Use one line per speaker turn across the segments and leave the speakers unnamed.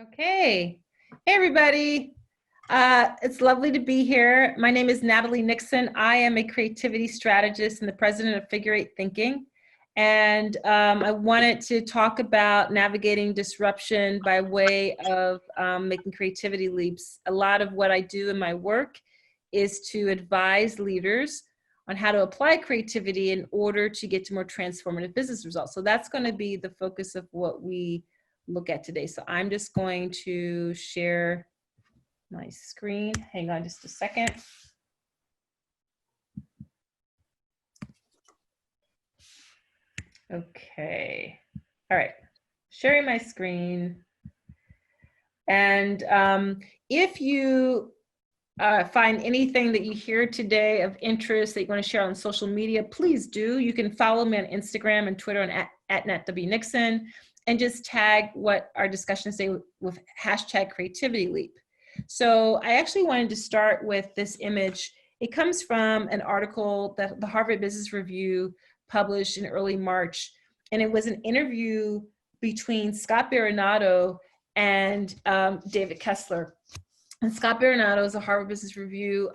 Okay. Hey, everybody. It's lovely to be here. My name is Natalie Nixon. I am a creativity strategist and the president of Figure Eight Thinking. And I wanted to talk about navigating disruption by way of making creativity leaps. A lot of what I do in my work is to advise leaders on how to apply creativity in order to get to more transformative business results. So that's going to be the focus of what we look at today. So I'm just going to share my screen. Hang on just a second. Okay. All right. Sharing my screen. And if you find anything that you hear today of interest that you want to share on social media, please do. You can follow me on Instagram and Twitter on at NatWNixon, and just tag what our discussion today with hashtag creativity leap. So I actually wanted to start with this image. It comes from an article that the Harvard Business Review published in early March, and it was an interview between Scott Baronato and David Kessler. And Scott Baronato is a Harvard Business Review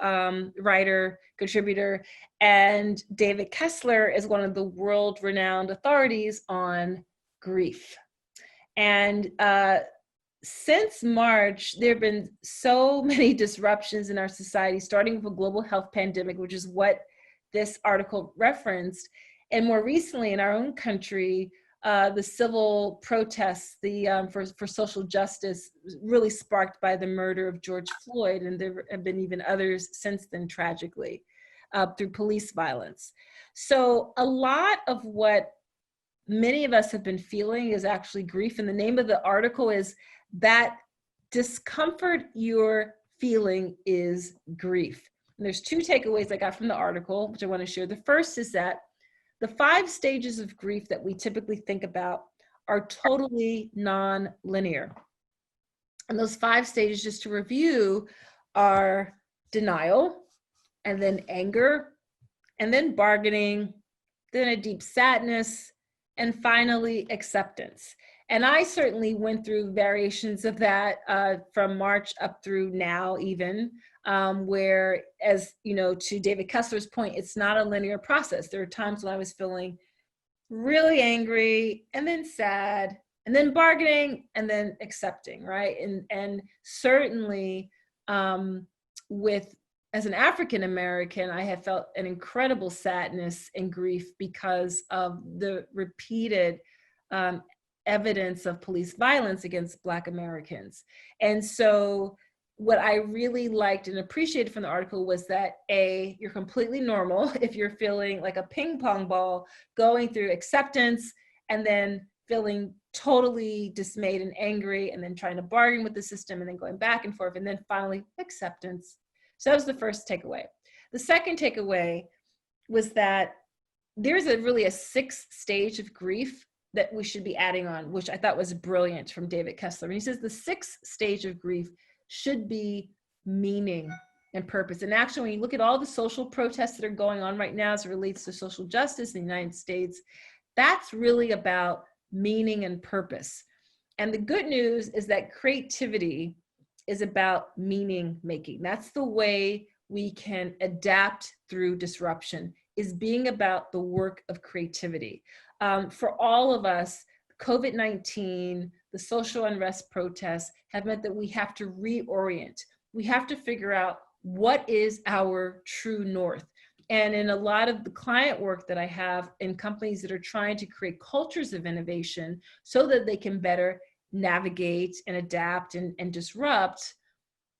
writer, contributor, and David Kessler is one of the world-renowned authorities on grief. And since March, there have been so many disruptions in our society, starting with a global health pandemic, which is what this article referenced, and more recently in our own country, the civil protests for social justice, really sparked by the murder of George Floyd, and there have been even others since then, tragically, through police violence. So a lot of what many of us have been feeling is actually grief, and the name of the article is That Discomfort You're Feeling is Grief. And there's two takeaways I got from the article, which I want to share. The first is that the 5 stages of grief that we typically think about are totally non-linear. And those 5 stages, just to review, are denial, and then anger, and then bargaining, then a deep sadness, and finally acceptance. And I certainly went through variations of that from March up through now even, where, as you know, to David Kessler's point, it's not a linear process. There are times when I was feeling really angry, and then sad, and then bargaining, and then accepting, right? And certainly as an African American, I have felt an incredible sadness and grief because of the repeated evidence of police violence against Black Americans. And so what I really liked and appreciated from the article was that you're completely normal if you're feeling like a ping pong ball going through acceptance, and then feeling totally dismayed and angry, and then trying to bargain with the system, and then going back and forth, and then finally acceptance. So that was the first takeaway. The second takeaway was that there's really a 6th stage of grief that we should be adding on, which I thought was brilliant from David Kessler. And he says the 6th stage of grief should be meaning and purpose. And actually, when you look at all the social protests that are going on right now as it relates to social justice in the United States, that's really about meaning and purpose. And the good news is that creativity is about meaning making. That's the way we can adapt through disruption, is being about the work of creativity. For all of us, COVID-19, the social unrest protests have meant that we have to reorient. We have to figure out what is our true north. And in a lot of the client work that I have in companies that are trying to create cultures of innovation so that they can better navigate and adapt and disrupt,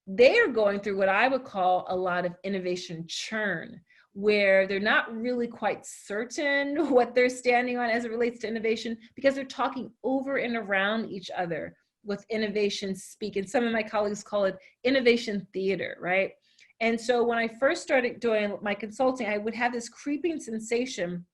they are going through what I would call a lot of innovation churn, where they're not really quite certain what they're standing on as it relates to innovation, because they're talking over and around each other with innovation speak. And some of my colleagues call it innovation theater, right? And so when I first started doing my consulting, I would have this creeping sensation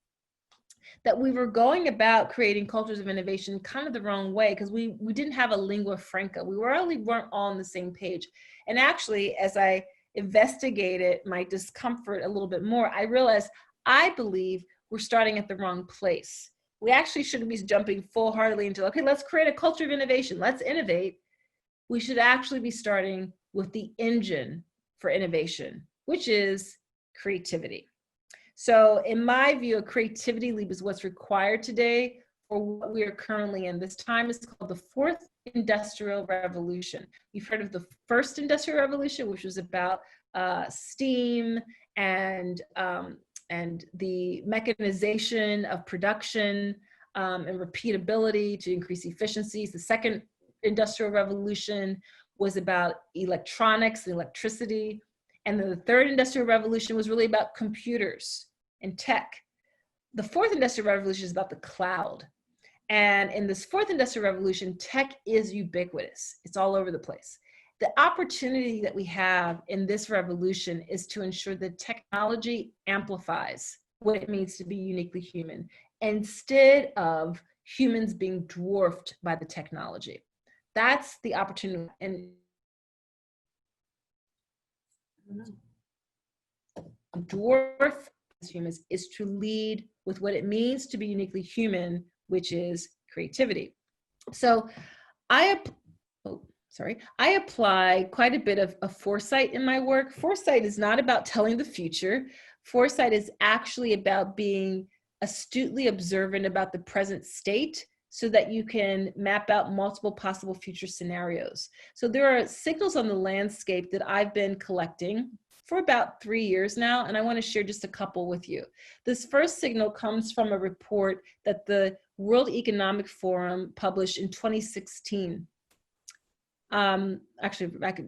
that we were going about creating cultures of innovation kind of the wrong way, because we didn't have a lingua franca. We weren't all on the same page. And actually, as I investigated my discomfort a little bit more, I realized I believe we're starting at the wrong place. We actually shouldn't be jumping full-heartedly into, okay, let's create a culture of innovation. Let's innovate. we should actually be starting with the engine for innovation, which is creativity. So in my view, a creativity leap is what's required today for what we are currently in. This time is called the fourth industrial revolution. You've heard of the first industrial revolution, which was about steam and the mechanization of production and repeatability to increase efficiencies. The second industrial revolution was about electronics and electricity. And then the third industrial revolution was really about computers and tech. The fourth industrial revolution is about the cloud. And in this fourth industrial revolution, tech is ubiquitous. It's all over the place. The opportunity that we have in this revolution is to ensure that technology amplifies what it means to be uniquely human, instead of humans being dwarfed by the technology. That's the opportunity. And dwarf humans is to lead with what it means to be uniquely human, which is creativity. So I apply quite a bit of foresight in my work. Foresight is not about telling the future. Foresight is actually about being astutely observant about the present state so that you can map out multiple possible future scenarios. So there are signals on the landscape that I've been collecting for about 3 years now, and I want to share just a couple with you. This first signal comes from a report that the World Economic Forum published in 2016. Actually, back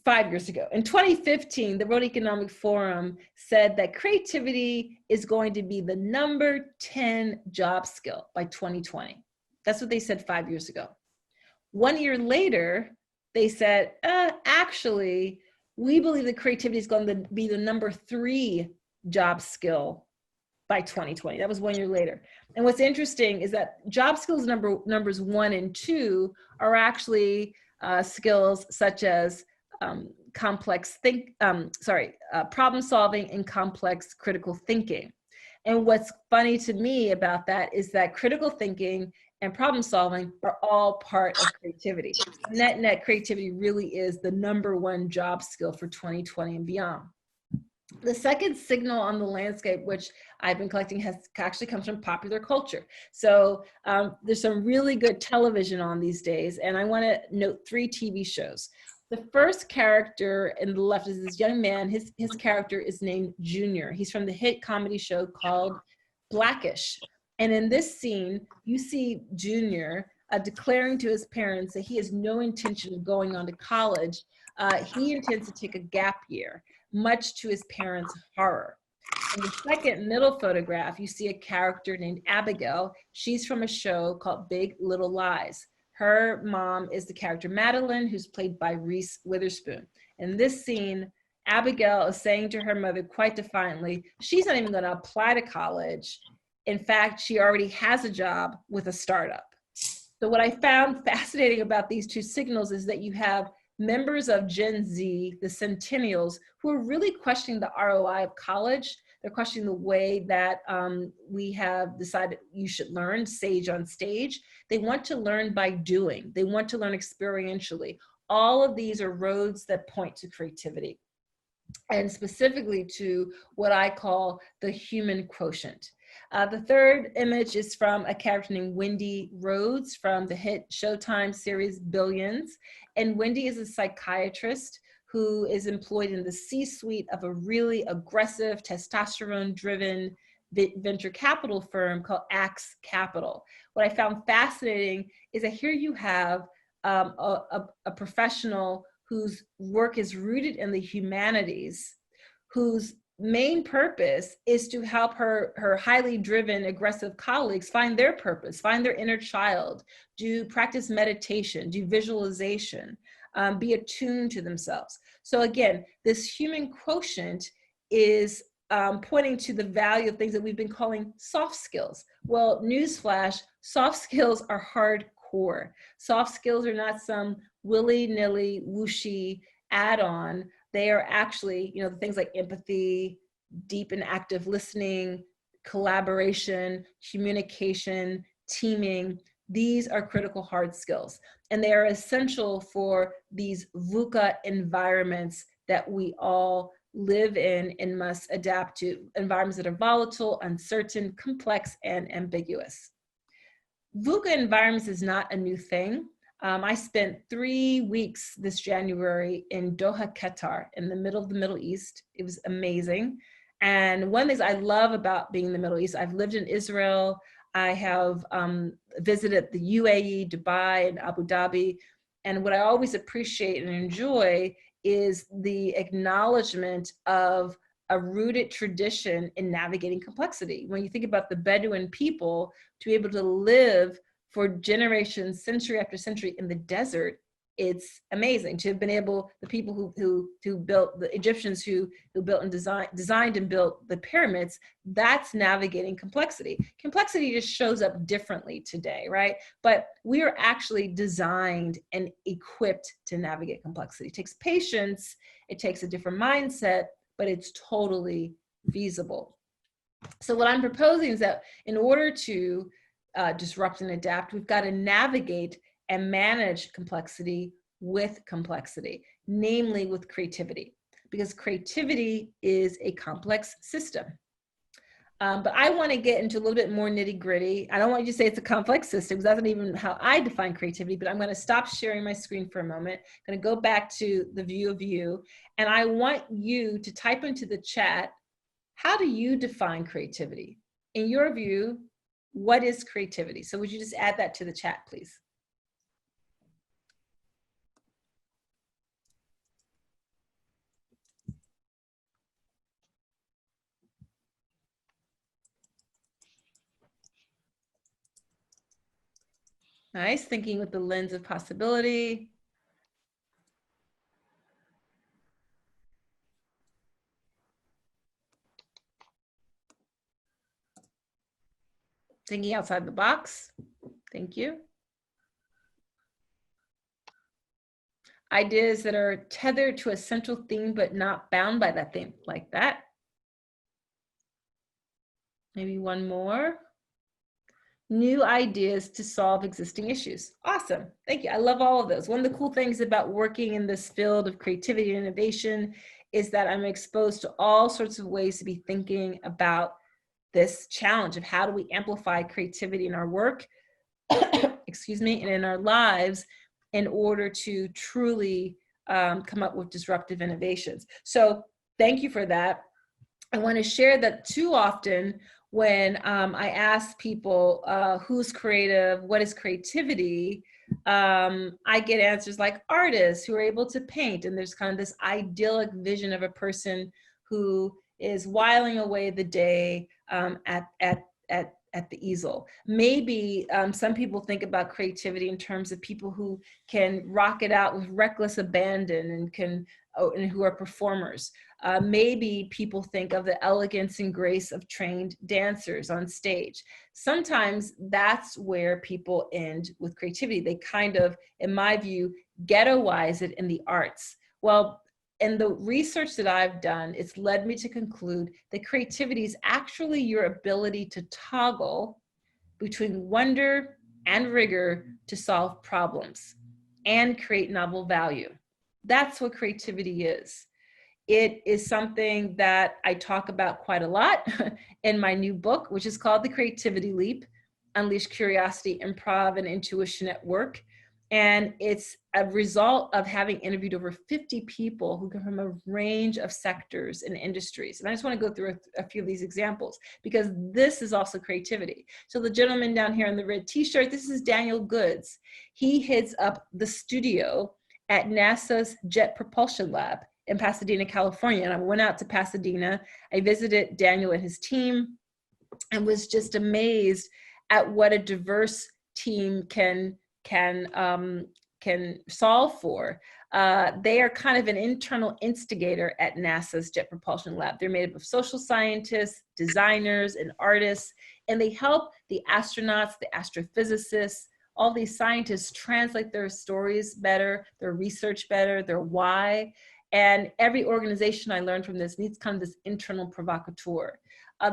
5 years ago. In 2015, the World Economic Forum said that creativity is going to be the number 10 job skill by 2020. That's what they said 5 years ago. 1 year later, they said, actually, we believe that creativity is going to be the number 3 job skill by 2020. That was 1 year later. And what's interesting is that job skills numbers 1 and 2 are actually skills such as problem solving and complex critical thinking. And what's funny to me about that is that critical thinking and problem solving are all part of creativity. Net creativity really is the number 1 job skill for 2020 and beyond. The second signal on the landscape, which I've been collecting, actually comes from popular culture. So there's some really good television on these days, and I want to note 3 TV shows. The first character in the left is this young man. His character is named Junior. He's from the hit comedy show called Blackish. And in this scene, you see Junior declaring to his parents that he has no intention of going on to college. He intends to take a gap year, much to his parents' horror. In the second middle photograph, you see a character named Abigail. She's from a show called Big Little Lies. Her mom is the character Madeline, who's played by Reese Witherspoon. In this scene, Abigail is saying to her mother quite defiantly, she's not even going to apply to college. In fact, she already has a job with a startup. So what I found fascinating about these 2 signals is that you have members of Gen Z, the centennials, who are really questioning the ROI of college. They're questioning the way that we have decided you should learn, sage on stage. They want to learn by doing. They want to learn experientially. All of these are roads that point to creativity, and specifically to what I call the human quotient. The third image is from a character named Wendy Rhodes from the hit Showtime series Billions. And Wendy is a psychiatrist who is employed in the C-suite of a really aggressive, testosterone-driven venture capital firm called Axe Capital. What I found fascinating is that here you have a professional whose work is rooted in the humanities, whose main purpose is to help her highly driven, aggressive colleagues find their purpose, find their inner child, practice meditation, do visualization, be attuned to themselves. So again, this human quotient is pointing to the value of things that we've been calling soft skills. Well, newsflash, soft skills are hardcore. Soft skills are not some willy-nilly, whooshy add-on. They are actually, things like empathy, deep and active listening, collaboration, communication, teaming. These are critical hard skills, and they are essential for these VUCA environments that we all live in and must adapt to, environments that are volatile, uncertain, complex, and ambiguous. VUCA environments is not a new thing. I spent 3 weeks this January in Doha, Qatar, in the middle of the Middle East. It was amazing. And one of the things I love about being in the Middle East, I've lived in Israel, I have visited the UAE, Dubai, and Abu Dhabi. And what I always appreciate and enjoy is the acknowledgement of a rooted tradition in navigating complexity. When you think about the Bedouin people, to be able to live for generations, century after century in the desert, it's amazing. To have been able, the people who built, the Egyptians who built and designed and built the pyramids, that's navigating complexity. Complexity just shows up differently today, right? But we are actually designed and equipped to navigate complexity. It takes patience, it takes a different mindset, but it's totally feasible. So what I'm proposing is that in order to disrupt and adapt, we've got to navigate and manage complexity with complexity, namely with creativity, because creativity is a complex system. But I want to get into a little bit more nitty gritty. I don't want you to say it's a complex system, because that's not even how I define creativity, but I'm going to stop sharing my screen for a moment. I'm going to go back to the view of you, and I want you to type into the chat, how do you define creativity? In your view, what is creativity? So would you just add that to the chat, please? Nice, thinking with the lens of possibility. Thinking outside the box. Thank you. Ideas that are tethered to a central theme, but not bound by that theme, like that. Maybe one more. New ideas to solve existing issues. Awesome, thank you. I love all of those. One of the cool things about working in this field of creativity and innovation is that I'm exposed to all sorts of ways to be thinking about this challenge of how do we amplify creativity in our work, excuse me, and in our lives in order to truly come up with disruptive innovations. So thank you for that. I want to share that too often when I ask people who's creative, what is creativity, I get answers like artists who are able to paint, and there's kind of this idyllic vision of a person who is whiling away the day at the easal. Maybe some people think about creativity in terms of people who can rock it out with reckless abandon and who are performers. Maybe people think of the elegance and grace of trained dancers on stage. Sometimes that's where people end with creativity. They kind of, in my view, ghettoize it in the arts. Well, in the research that I've done, it's led me to conclude that creativity is actually your ability to toggle between wonder and rigor to solve problems and create novel value. That's what creativity is. It is something that I talk about quite a lot in my new book, which is called The Creativity Leap: Unleash Curiosity, Improv, and Intuition at Work. And it's a result of having interviewed over 50 people who come from a range of sectors and industries. And I just want to go through a few of these examples, because this is also creativity. So the gentleman down here in the red t-shirt, this is Daniel Goods. He heads up the studio at NASA's Jet Propulsion Lab in Pasadena, California. And I went out to Pasadena. I visited Daniel and his team and was just amazed at what a diverse team can solve for. They are kind of an internal instigator at NASA's Jet Propulsion Lab. They're made up of social scientists, designers, and artists, and they help the astronauts, the astrophysicists, all these scientists translate their stories better, their research better, their why. And every organization I learned from this needs kind of this internal provocateur.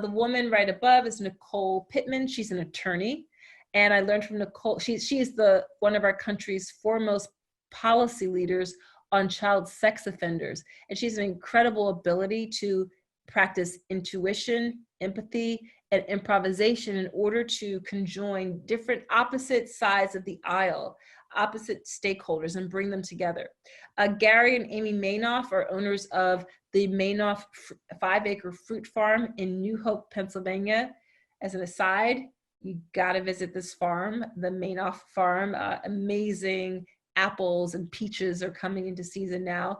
The woman right above is Nicole Pittman. She's an attorney. And I learned from Nicole. She's one of our country's foremost policy leaders on child sex offenders. And she's an incredible ability to practice intuition, empathy, and improvisation in order to conjoin different opposite sides of the aisle, opposite stakeholders, and bring them together. Gary and Amy Mainoff are owners of the Mainoff 5-acre fruit farm in New Hope, Pennsylvania. As an aside, you got to visit this farm, the Mainoff farm. Amazing apples and peaches are coming into season now.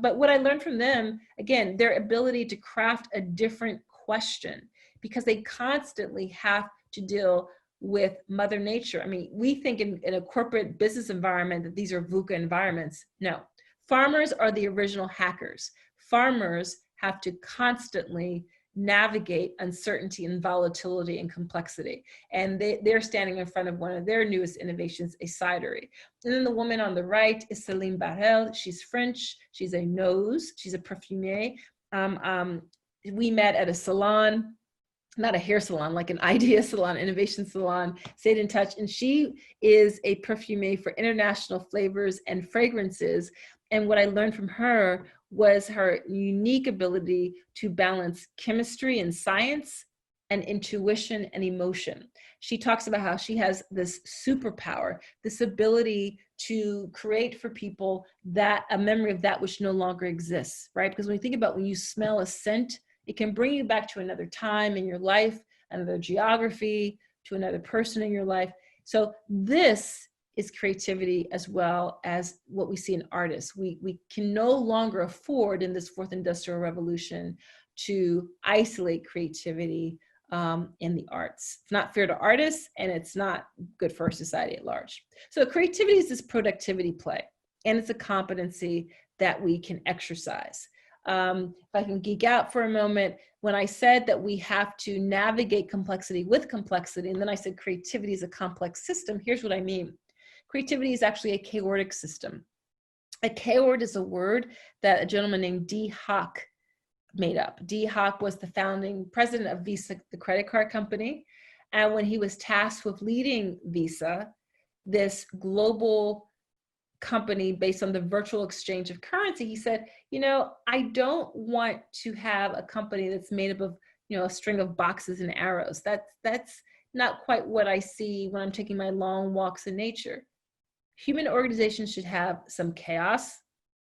But what I learned from them, again, their ability to craft a different question, because they constantly have to deal with Mother Nature. I mean, we think in a corporate business environment that these are VUCA environments. No, farmers are the original hackers. Farmers have to constantly navigate uncertainty and volatility and complexity. And they're standing in front of one of their newest innovations, a cidery. And then the woman on the right is Céline Barrel. She's French. She's a nose. She's a perfumier. We met at a salon, not a hair salon, like an idea salon, innovation salon, stayed in touch. And she is a perfumer for international flavors and fragrances. And what I learned from her was her unique ability to balance chemistry and science and intuition and emotion. She talks about how she has this superpower, this ability to create for people that a memory of that which no longer exists, right? Because when you think about when you smell a scent, it can bring you back to another time in your life, another geography, to another person in your life. So this is creativity as well as what we see in artists. We can no longer afford in this fourth industrial revolution to isolate creativity in the arts. It's not fair to artists, and it's not good for our society at large. So creativity is this productivity play, and it's a competency that we can exercise. If I can geek out for a moment, when I said that we have to navigate complexity with complexity, and then I said creativity is a complex system, here's what I mean. Creativity is actually a chaotic system. A chaot is a word that a gentleman named D. Hock made up. D. Hock was the founding president of Visa, the credit card company. And when he was tasked with leading Visa, this global company based on the virtual exchange of currency, he said, you know, I don't want to have a company that's made up of, you know, a string of boxes and arrows. That's not quite what I see when I'm taking my long walks in nature. Human organizations should have some chaos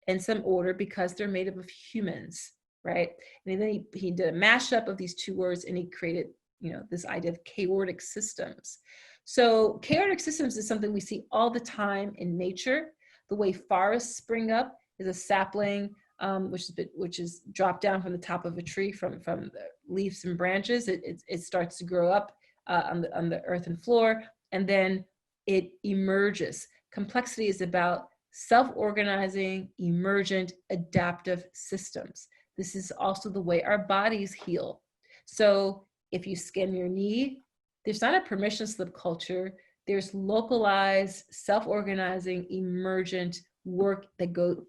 and some order because they're made up of humans, right? And then he did a mashup of these two words, and he created, you know, this idea of chaotic systems. So chaotic systems is something we see all the time in nature. The way forests spring up is a sapling, which is dropped down from the top of a tree from the leaves and branches. It starts to grow up on the earth and floor, and then it emerges. Complexity is about self-organizing, emergent, adaptive systems. This is also the way our bodies heal. So if you skin your knee, there's not a permission slip culture. There's localized, self-organizing, emergent work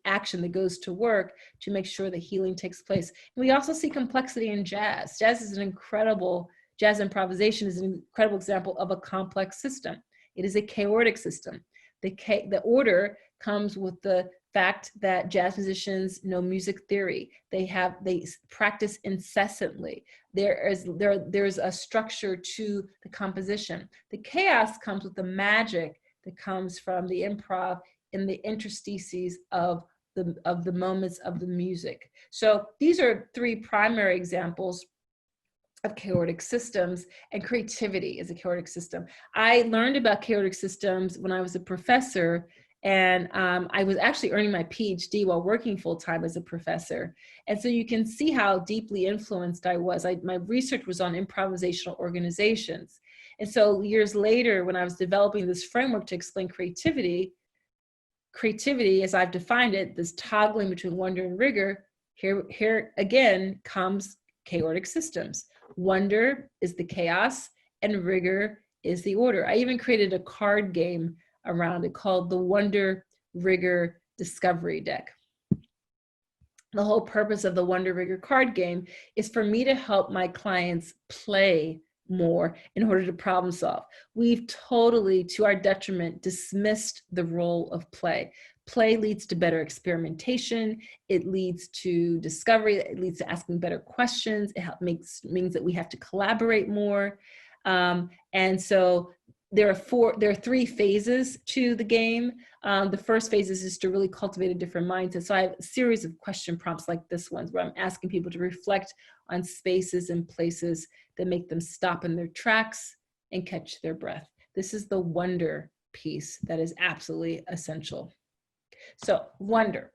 action that goes to work to make sure that healing takes place. And we also see complexity in jazz. Jazz improvisation is an incredible example of a complex system. It is a chaotic system. The order comes with the fact that jazz musicians know music theory. They practice incessantly. There's a structure to the composition. The chaos comes with the magic that comes from the improv in the interstices of the moments of the music. So these are three primary examples of chaotic systems, and creativity is a chaotic system. I learned about chaotic systems when I was a professor, and I was actually earning my PhD while working full-time as a professor. And so you can see how deeply influenced I was. My research was on improvisational organizations. And so years later, when I was developing this framework to explain creativity, as I've defined it, this toggling between wonder and rigor, here again comes chaotic systems. Wonder is the chaos, and rigor is the order. I even created a card game around it called the Wonder Rigor Discovery Deck. The whole purpose of the Wonder Rigor card game is for me to help my clients play more in order to problem solve. We've totally, to our detriment, dismissed the role of play. Play leads to better experimentation. It leads to discovery. It leads to asking better questions. It means that we have to collaborate more. And so there are three phases to the game. The first phase is just to really cultivate a different mindset. So I have a series of question prompts like this one, where I'm asking people to reflect on spaces and places that make them stop in their tracks and catch their breath. This is the wonder piece that is absolutely essential. So wonder.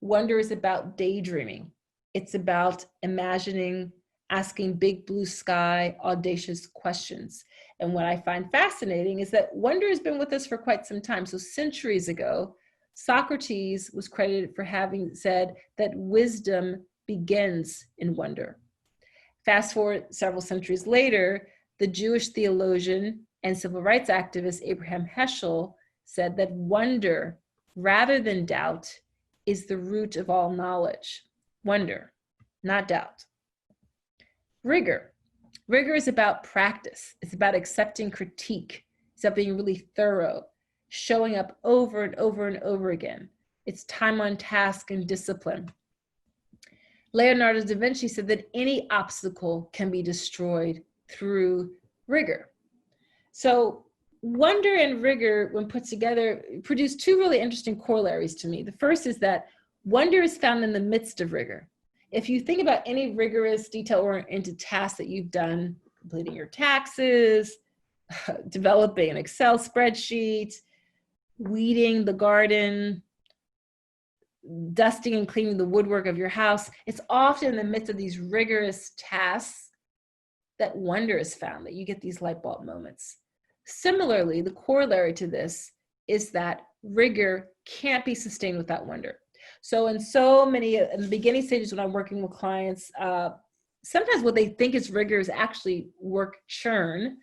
Wonder is about daydreaming. It's about imagining, asking big blue sky, audacious questions. And what I find fascinating is that wonder has been with us for quite some time. So centuries ago, Socrates was credited for having said that wisdom begins in wonder. Fast forward several centuries later, the Jewish theologian and civil rights activist Abraham Heschel said that wonder, rather than doubt, is the root of all knowledge. Wonder, not doubt. Rigor. Rigor is about practice. It's about accepting critique. It's about being really thorough, showing up over and over and over again. It's time on task and discipline. Leonardo da Vinci said that any obstacle can be destroyed through rigor. So wonder and rigor, when put together, produce two really interesting corollaries to me. The first is that wonder is found in the midst of rigor. If you think about any rigorous, detail-oriented task that you've done, completing your taxes, developing an Excel spreadsheet, weeding the garden, dusting and cleaning the woodwork of your house, it's often in the midst of these rigorous tasks that wonder is found, that you get these light bulb moments. Similarly, the corollary to this is that rigor can't be sustained without wonder. So in the beginning stages when I'm working with clients, sometimes what they think is rigor is actually work churn.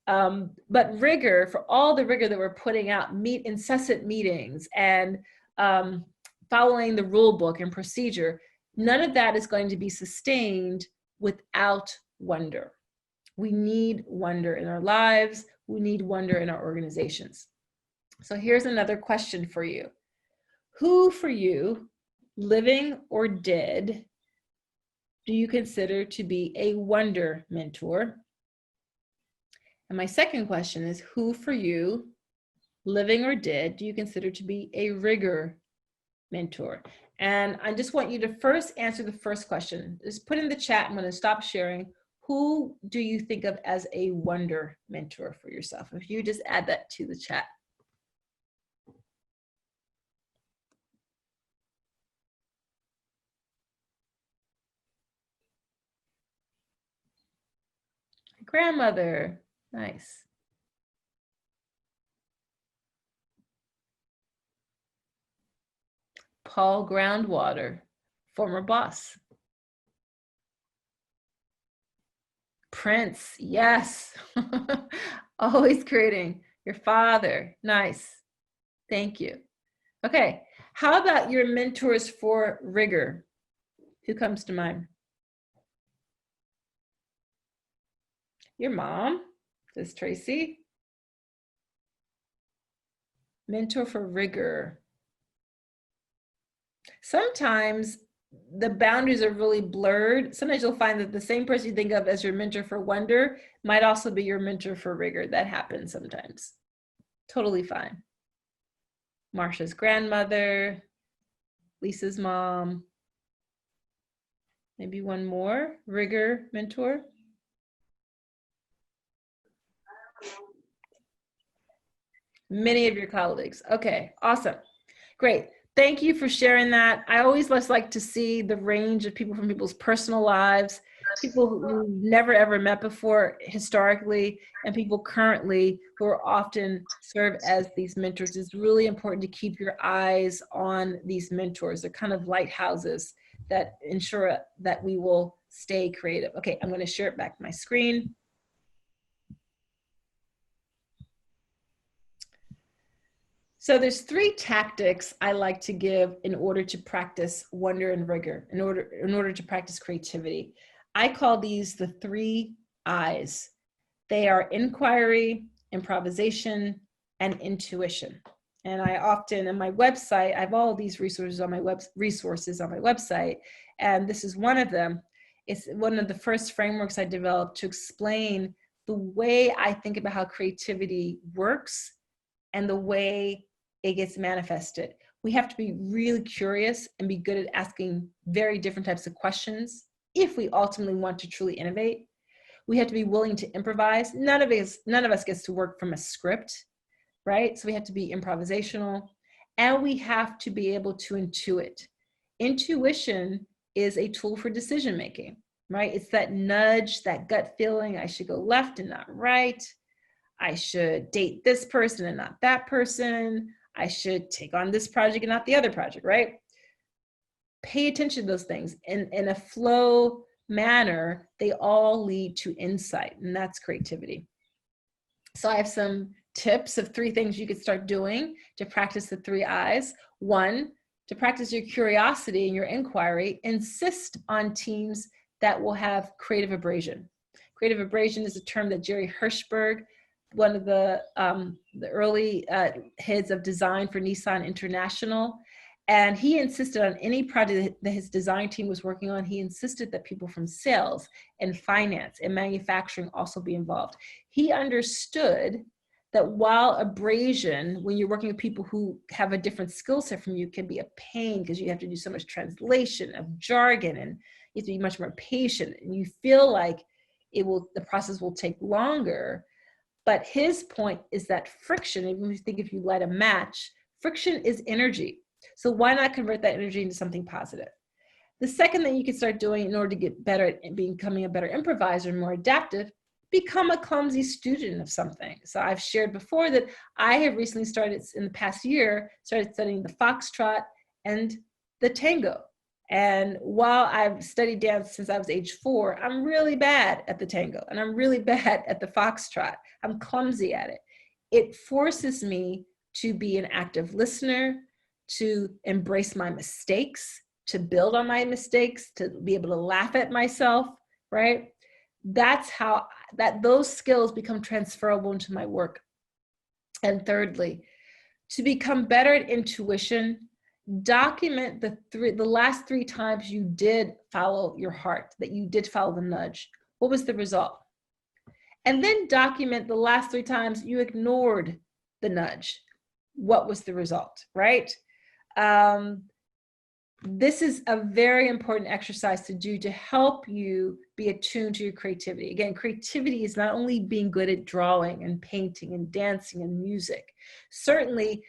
But rigor, for all the rigor that we're putting out, incessant meetings and following the rule book and procedure, none of that is going to be sustained without wonder. We need wonder in our lives. We need wonder in our organizations. So here's another question for you. Who for you, living or dead, do you consider to be a wonder mentor? And my second question is, who for you, living or dead, do you consider to be a rigor mentor? And I just want you to first answer the first question. Just put in the chat, I'm going to stop sharing. Who do you think of as a wonder mentor for yourself? If you just add that to the chat. Grandmother, nice. Paul Groundwater, former boss. Prince, yes. Always creating. Your father, nice. Thank you. Okay, how about your mentors for rigor? Who comes to mind? Your mom, says Tracy. Mentor for rigor. Sometimes the boundaries are really blurred. Sometimes you'll find that the same person you think of as your mentor for wonder might also be your mentor for rigor. That happens sometimes. Totally fine. Marsha's grandmother, Lisa's mom. Maybe one more rigor mentor. Many of your colleagues. Okay, awesome. Great. Thank you for sharing that. I always just like to see the range of people from people's personal lives, people who never ever met before historically, and people currently who are often serve as these mentors. It's really important to keep your eyes on these mentors. They're kind of lighthouses that ensure that we will stay creative. Okay, I'm going to share it back to my screen. So there's three tactics I like to give in order to practice wonder and rigor, in order to practice creativity. I call these the 3 I's. They are inquiry, improvisation, and intuition. And I often, in my website, I have all these resources on my website, and this is one of them. It's one of the first frameworks I developed to explain the way I think about how creativity works and the way it gets manifested. We have to be really curious and be good at asking very different types of questions if we ultimately want to truly innovate. We have to be willing to improvise. None of us gets to work from a script, right? So we have to be improvisational, and we have to be able to intuit. Intuition is a tool for decision making, right? It's that nudge, that gut feeling, I should go left and not right. I should date this person and not that person. I should take on this project and not the other project, right? Pay attention to those things. In a flow manner, they all lead to insight, and that's creativity. So I have some tips of 3 things you could start doing to practice the 3 I's. 1, to practice your curiosity and your inquiry, insist on teams that will have creative abrasion. Creative abrasion is a term that Jerry Hirschberg, one of the early heads of design for Nissan International, and he insisted on any project that his design team was working on, he insisted that people from sales and finance and manufacturing also be involved. He understood that while abrasion, when you're working with people who have a different skill set from you, can be a pain because you have to do so much translation of jargon and you have to be much more patient and you feel like the process will take longer. But his point is that friction, even if you light a match, friction is energy. So why not convert that energy into something positive? The second thing you can start doing in order to get better at becoming a better improviser, more adaptive, become a clumsy student of something. So I've shared before that I have recently started, in the past year, started studying the foxtrot and the tango. And while I've studied dance since I was age 4, I'm really bad at the tango and I'm really bad at the foxtrot. I'm clumsy at it. It forces me to be an active listener, to embrace my mistakes, to build on my mistakes, to be able to laugh at myself, right? That's how those skills become transferable into my work. And thirdly, to become better at intuition, document the last 3 times you did follow your heart, that you did follow the nudge. What was the result? And then document the last 3 times you ignored the nudge. What was the result, right? This is a very important exercise to do to help you be attuned to your creativity. Again, creativity is not only being good at drawing and painting and dancing and music. Certainly,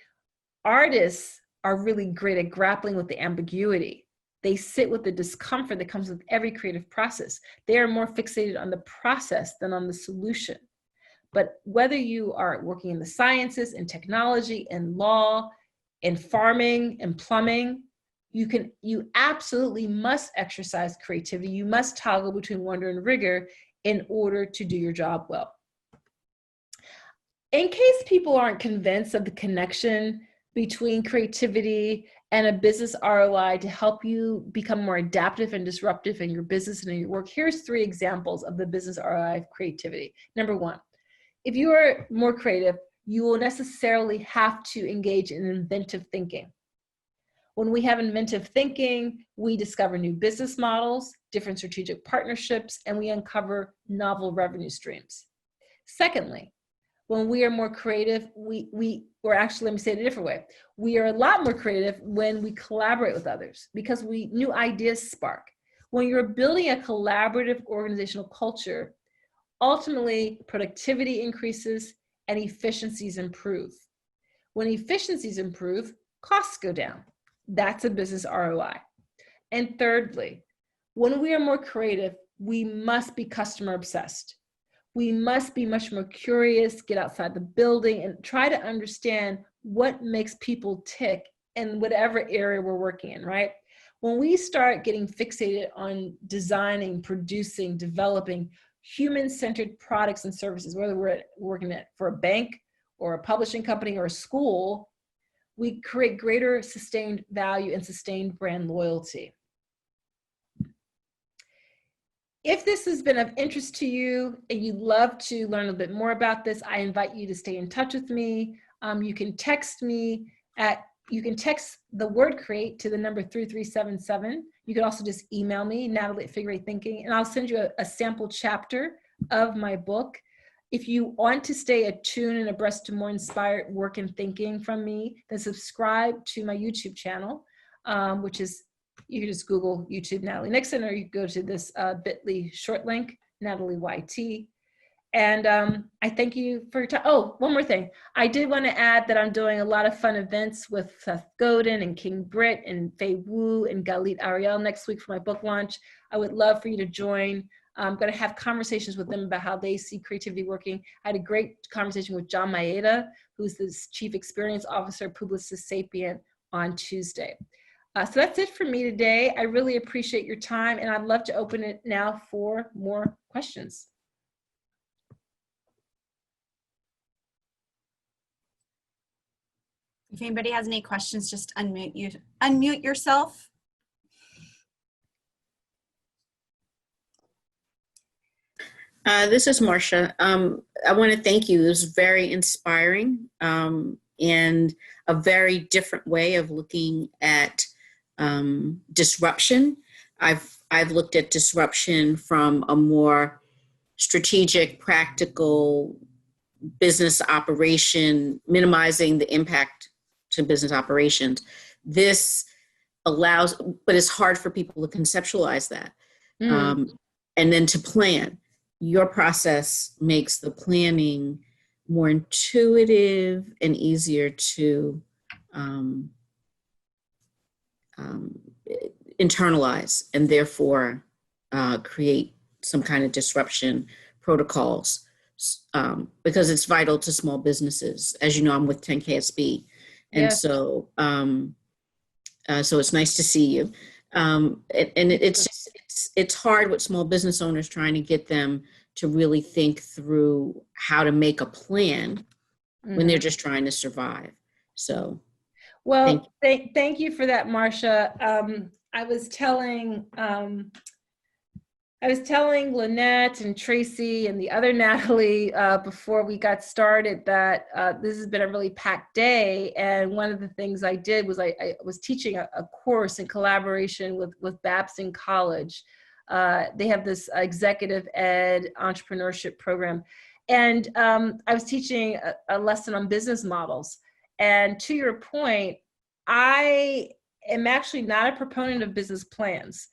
artists are really great at grappling with the ambiguity. They sit with the discomfort that comes with every creative process. They are more fixated on the process than on the solution. But whether you are working in the sciences, in technology, in law, in farming, in plumbing, you absolutely must exercise creativity. You must toggle between wonder and rigor in order to do your job well. In case people aren't convinced of the connection between creativity and a business ROI to help you become more adaptive and disruptive in your business and in your work, here's 3 examples of the business ROI of creativity. Number 1, if you are more creative, you will necessarily have to engage in inventive thinking. When we have inventive thinking, we discover new business models, different strategic partnerships, and we uncover novel revenue streams. Secondly, when we are more creative, or actually, let me say it a different way. We are a lot more creative when we collaborate with others because new ideas spark. When you're building a collaborative organizational culture, ultimately productivity increases and efficiencies improve. When efficiencies improve, costs go down. That's a business ROI. And thirdly, when we are more creative, we must be customer obsessed. We must be much more curious, get outside the building and try to understand what makes people tick in whatever area we're working in, right? When we start getting fixated on designing, producing, developing human-centered products and services, whether we're working for a bank or a publishing company or a school, we create greater sustained value and sustained brand loyalty. If this has been of interest to you and you'd love to learn a little bit more about this, I invite you to stay in touch with me. You can text me you can text the word create to the number 3377. You can also just email me, Natalie at Figure Eight Thinking, and I'll send you a sample chapter of my book. If you want to stay attuned and abreast to more inspired work and thinking from me, then subscribe to my YouTube channel, which is, you can just Google YouTube Natalie Nixon, or you can go to this bit.ly short link, Natalie YT. And I thank you for your time. Oh, one more thing. I did want to add that I'm doing a lot of fun events with Seth Godin and King Britt and Fei Wu and Galit Ariel next week for my book launch. I would love for you to join. I'm going to have conversations with them about how they see creativity working. I had a great conversation with John Maeda, who's the Chief Experience Officer, Publicis Sapient, on Tuesday. So that's it for me today. I really appreciate your time, and I'd love to open it now for more questions.
If anybody has any questions, just unmute yourself.
This is Marcia. I want to thank you. It was very inspiring and a very different way of looking at disruption. I've looked at disruption from a more strategic, practical business operation, minimizing the impact to business operations. This allows, but it's hard for people to conceptualize that. And then to plan. Your process makes the planning more intuitive and easier to internalize, and therefore create some kind of disruption protocols, because it's vital to small businesses. As you know, I'm with 10KSB. And
Yes.
so it's nice to see you. It's hard with small business owners, trying to get them to really think through how to make a plan when they're just trying to survive. So,
well, thank you for that, Marcia. I was telling Lynette and Tracy and the other Natalie before we got started that this has been a really packed day. And one of the things I did was I was teaching a course in collaboration with Babson College. They have this executive ed entrepreneurship program. And I was teaching a lesson on business models. And to your point, I am actually not a proponent of business plans.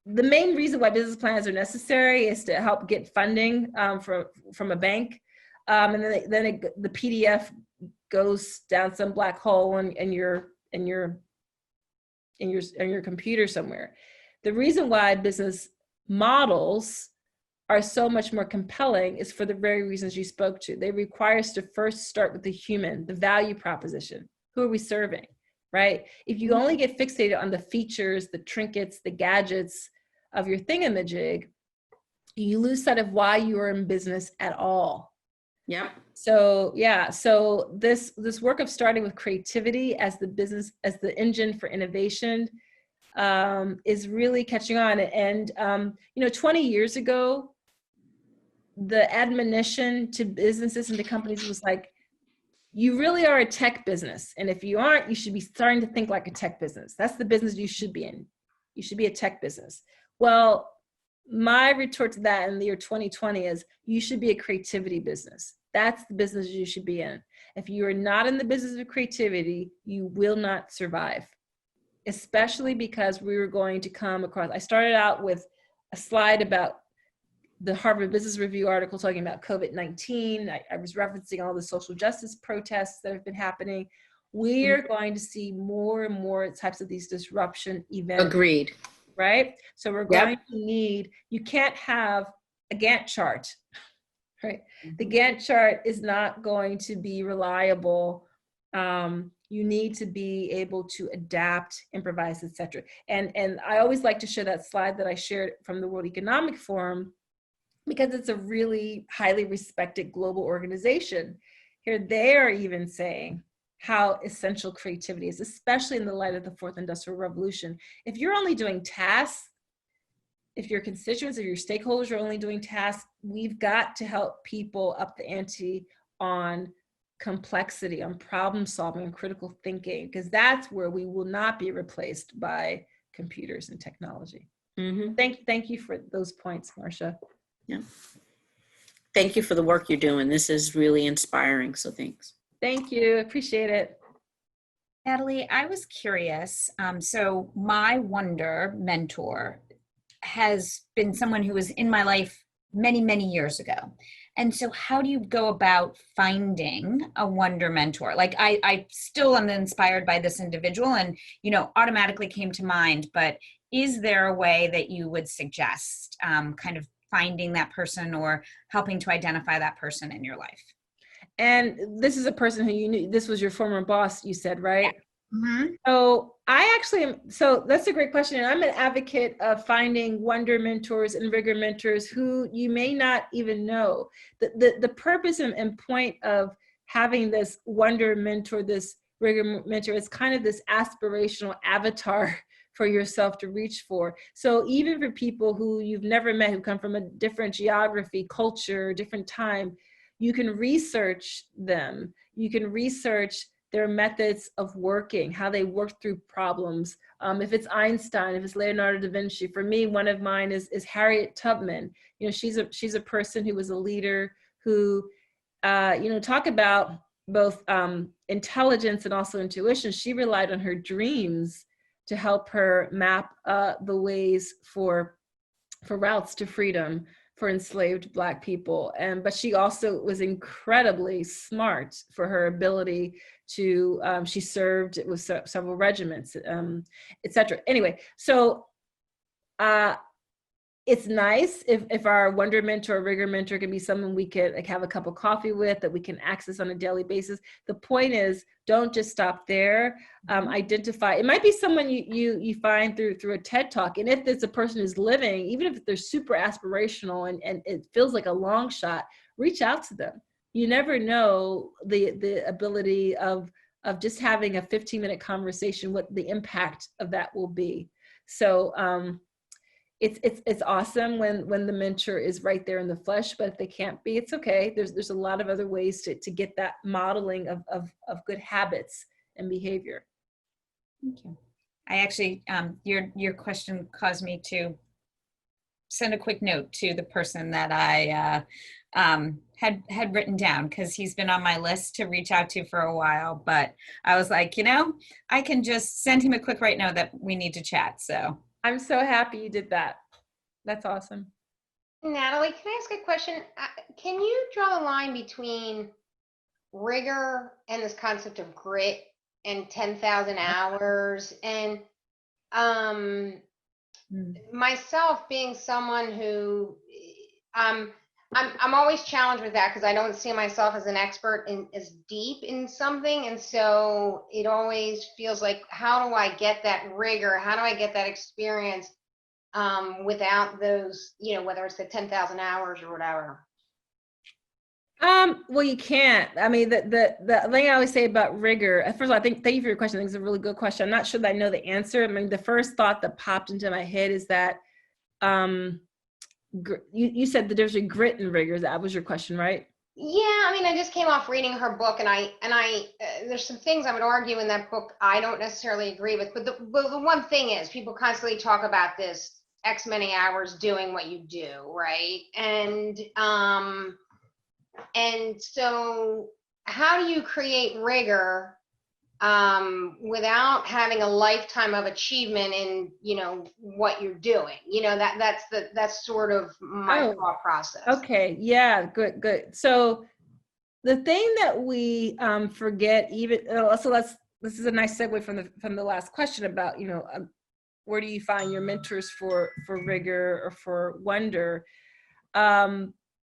The main reason why business plans are necessary is to help get funding from a bank, and then the PDF goes down some black hole in your computer somewhere. The reason why business models are so much more compelling is for the very reasons you spoke to. They require us to first start with the human, the value proposition. Who are we serving, right? If you only get fixated on the features, the trinkets, the gadgets of your thingamajig, you lose sight of why you are in business at all.
yeah.
So yeah, so this work of starting with creativity as the engine for innovation is really catching on. And 20 years ago, the admonition to businesses and to companies was like, you really are a tech business. And if you aren't, you should be starting to think like a tech business. That's the business you should be in. You should be a tech business. Well, my retort to that in the year 2020 is you should be a creativity business. That's the business you should be in. If you are not in the business of creativity, you will not survive, especially because we were going to come across, I started out with a slide about the Harvard Business Review article talking about COVID-19. I was referencing all the social justice protests that have been happening. We're going to see more and more types of these disruption events.
Agreed.
Right? So we're going to need, you can't have a Gantt chart, right? The Gantt chart is not going to be reliable. You need to be able to adapt, improvise, etc. And I always like to share that slide that I shared from the World Economic Forum, because it's a really highly respected global organization. Here they are even saying how essential creativity is, especially in the light of the fourth industrial revolution. If you're only doing tasks, if your constituents or your stakeholders are only doing tasks, we've got to help people up the ante on complexity, on problem solving, and critical thinking, because that's where we will not be replaced by computers and technology.
Mm-hmm.
Thank you for those points, Marcia.
Yeah. Thank you for the work you're doing. This is really inspiring. So thanks.
Thank you. Appreciate it.
Natalie, I was curious. So my Wonder mentor has been someone who was in my life many, many years ago. And so how do you go about finding a Wonder mentor? Like I still am inspired by this individual and, automatically came to mind, but is there a way that you would suggest kind of finding that person or helping to identify that person in your life?
And this is a person who you knew, this was your former boss, you said, right?
Yeah. Mm-hmm.
So I actually am, so that's a great question. And I'm an advocate of finding Wonder mentors and Rigor mentors who you may not even know. The purpose and point of having this Wonder mentor, this Rigor mentor, is kind of this aspirational avatar for yourself to reach for. So even for people who you've never met, who come from a different geography, culture, different time, you can research them. You can research their methods of working, how they work through problems. If it's Einstein, if it's Leonardo da Vinci, for me, one of mine is Harriet Tubman. She's a person who was a leader who, talk about both intelligence and also intuition. She relied on her dreams to help her map the ways for routes to freedom for enslaved Black people. But she also was incredibly smart for her ability to, she served with several regiments, et cetera. Anyway, so it's nice if our Wonder mentor or Rigor mentor can be someone we could have a cup of coffee with, that we can access on a daily basis. The point is, don't just stop there. Identify. It might be someone you find through a TED Talk. And if it's a person who's living, even if they're super aspirational and it feels like a long shot, reach out to them. You never know the ability of just having a 15-minute conversation, what the impact of that will be. So it's awesome when the mentor is right there in the flesh, but if they can't be, it's okay. There's a lot of other ways to get that modeling of good habits and behavior.
Thank you. I actually, your question caused me to send a quick note to the person that I had written down, because he's been on my list to reach out to for a while, but I was like, I can just send him a quick right now that we need to chat. So
I'm so happy you did that. That's awesome.
Natalie, can I ask a question? Can you draw the line between rigor and this concept of grit and 10,000 hours? And myself being someone who I'm always challenged with that, because I don't see myself as an expert in as deep in something. And so it always feels like, how do I get that rigor? How do I get that experience without those, whether it's the 10,000 hours or whatever?
Well, you can't. I mean, the thing I always say about rigor, first of all, thank you for your question. I think it's a really good question. I'm not sure that I know the answer. I mean, the first thought that popped into my head is that you said the difference between grit and rigor. That was your question, right?
Yeah, I mean, I just came off reading her book, and I there's some things I would argue in that book I don't necessarily agree with, but the one thing is, people constantly talk about this X many hours doing what you do, right? And so how do you create rigor without having a lifetime of achievement in what you're doing? That's sort of my thought process.
Okay, yeah, good. So the thing that we forget, even this is a nice segue from the last question about where do you find your mentors for rigor or for wonder.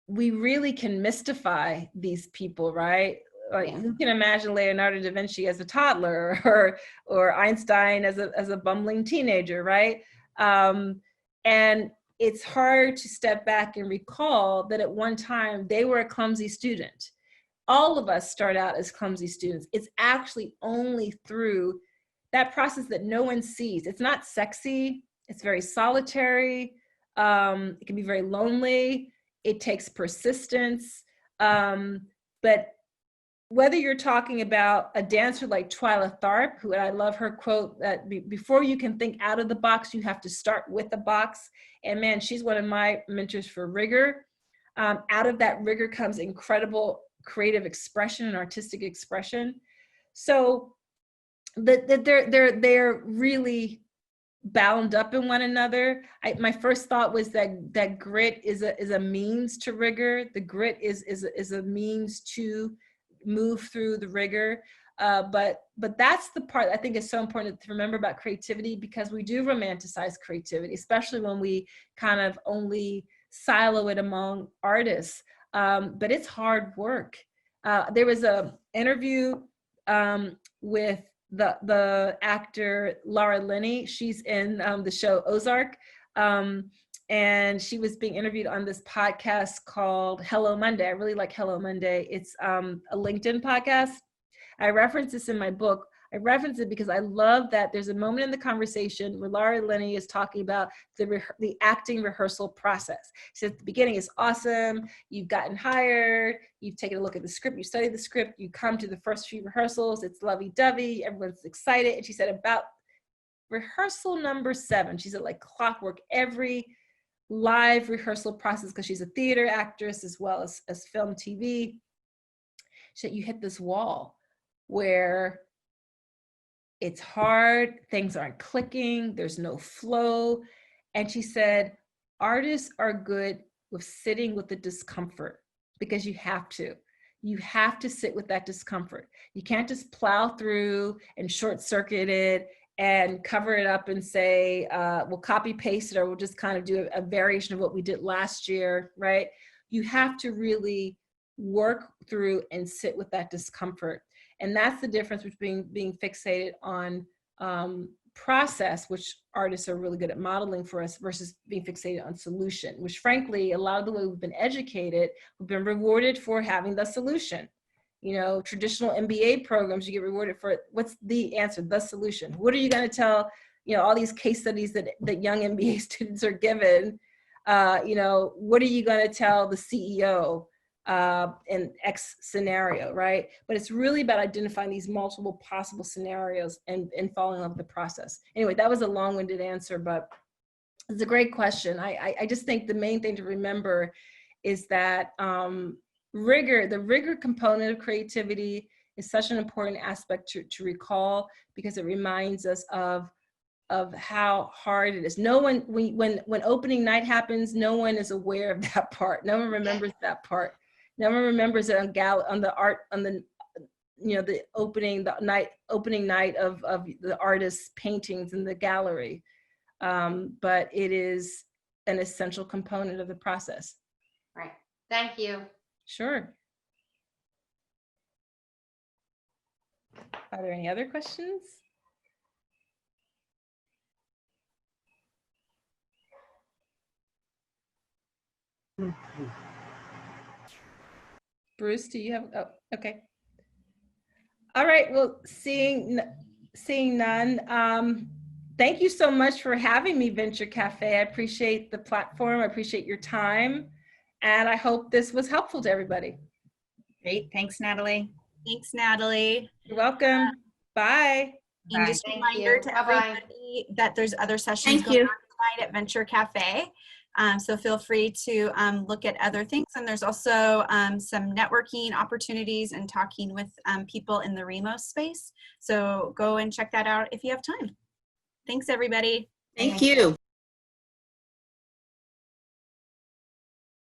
We really can mystify these people, right? Like, who can imagine Leonardo da Vinci as a toddler or Einstein as a bumbling teenager, right? And it's hard to step back and recall that at one time they were a clumsy student. All of us start out as clumsy students. It's actually only through that process that no one sees. It's not sexy. It's very solitary. It can be very lonely. It takes persistence. But whether you're talking about a dancer like Twyla Tharp, who I love her quote that before you can think out of the box, you have to start with the box. And man, she's one of my mentors for rigor. Out of that rigor comes incredible creative expression and artistic expression. So they're really bound up in one another. My first thought was that grit is a means to rigor. The grit is a means to move through the rigor. But that's the part I think is so important to remember about creativity, because we do romanticize creativity, especially when we kind of only silo it among artists. But it's hard work. There was an interview with the actor Laura Linney. She's in the show Ozark. And she was being interviewed on this podcast called Hello Monday. I really like Hello Monday. It's a LinkedIn podcast. I reference this in my book. I reference it because I love that there's a moment in the conversation where Laura Linney is talking about the acting rehearsal process. She said at the beginning, it's awesome. You've gotten hired. You've taken a look at the script. You studied the script. You come to the first few rehearsals. It's lovey-dovey. Everyone's excited. And she said about rehearsal number 7, she said like clockwork, every live rehearsal process, because she's a theater actress as well as film, TV. She said you hit this wall where it's hard, things aren't clicking, there's no flow. And she said, artists are good with sitting with the discomfort, because you have to. You have to sit with that discomfort. You can't just plow through and short circuit it and cover it up and say, we'll copy paste it, or we'll just kind of do a variation of what we did last year, right? You have to really work through and sit with that discomfort. And that's the difference between being fixated on process, which artists are really good at modeling for us, versus being fixated on solution, which frankly, a lot of the way we've been educated, we've been rewarded for having the solution. You know, traditional MBA programs, you get rewarded for what's the answer, the solution. What are you going to tell, you know, all these case studies that young MBA students are given, you know, what are you going to tell the CEO in X scenario, right? But it's really about identifying these multiple possible scenarios and following up the process. Anyway, that was a long-winded answer, but it's a great question. I just think the main thing to remember is that rigor, the rigor component of creativity is such an important aspect to recall, because it reminds us of how hard it is. No one, when opening night happens, no one is aware of that part. No one remembers that part. No one remembers it on the you know, the opening night of the artist's paintings in the gallery. But it is an essential component of the process.
Right. Thank you.
Sure. Are there any other questions? Bruce, do you have, oh, okay. All right, well, seeing none, thank you so much for having me, Venture Cafe. I appreciate the platform, I appreciate your time, and I hope this was helpful to everybody.
Great. Thanks, Natalie.
Thanks, Natalie.
You're welcome. Bye.
And just a
Thank
reminder
you.
to
Bye-bye.
everybody that there's other sessions
Thank
going
you.
on tonight at Venture Cafe. So feel free to look at other things. And there's also some networking opportunities and talking with people in the remote space. So go and check that out if you have time. Thanks, everybody.
Thank you.